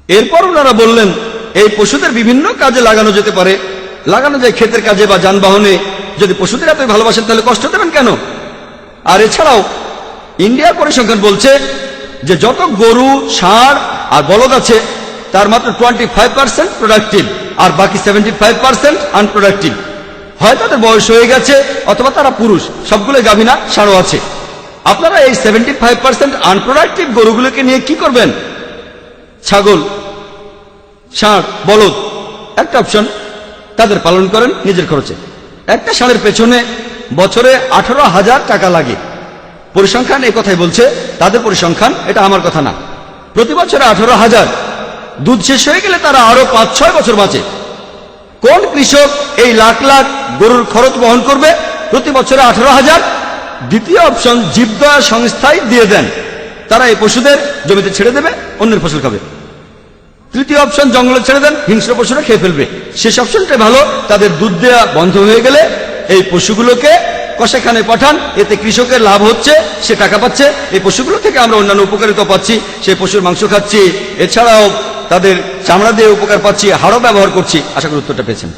এরপর ওনারা বললেন এই পশুদের বিভিন্ন কাজে লাগানো যেতে পারে, লাগানো যায় ক্ষেতের কাজে বা যানবাহনে। যদি পশুদের এতই ভালোবাসেন তাহলে কষ্ট দেবেন কেন? আর এছাড়াও ইন্ডিয়ার পরিসংখ্যান বলছে যে যত গরু, ষাঁড় আর বলদ আছে তার মাত্র 25% প্রোডাক্টিভ, আর বাকি 75% আনপ্রোডাক্টিভ। হয় তাদের বয়স হয়ে গেছে অথবা তারা পুরুষ, সবগুলো গাভী না, ষাঁড়ও আছে। আপনারা এই 75% আনপ্রোডাক্টিভ গরুগুলোকে নিয়ে কি করবেন? ছাগল, ষাঁড়, বলদ একটা অপশন, তাদের পালন করেন নিজের খরচে। একটা ষাঁড়ের পেছনে বছরে 18,000 টাকা লাগে। পরিসংখ্যান এই কথাই বলছে, তাদের পরিসংখ্যান, এটা আমার কথা না। প্রতি বছরে 18,000, দুধ শেষ হয়ে গেলে তারা আরো 5-6 বছর বাঁচে। কোন কৃষক এই লাখ লাখ গরুর খরচ বহন করবে? প্রতি বছরে 18,000। দ্বিতীয় অপশন জীবদয়া সংস্থায় দিয়ে দেন, তারা এই পশুদের জমিতে ছেড়ে দেবে, অন্যের ফসল খাবে। তৃতীয় অপশন জঙ্গলে ছেড়ে দেন, হিংস্র পশুরা খেয়ে ফেলবে। শেষ অপশনটাই ভালো, তাদের দুধ দেওয়া বন্ধ হয়ে গেলে এই পশুগুলোকে কসাইখানে পাঠান, এতে কৃষকের লাভ হচ্ছে, সে টাকা পাচ্ছে। এই পশুগুলো থেকে আমরা অন্যান্য উপকারিতা পাচ্ছি, সেই পশুর মাংস খাচ্ছি, এছাড়াও তাদের চামড়া দিয়ে উপকার পাচ্ছি, হাড়ও ব্যবহার করছি। আশা করি উত্তরটা পেয়েছেন।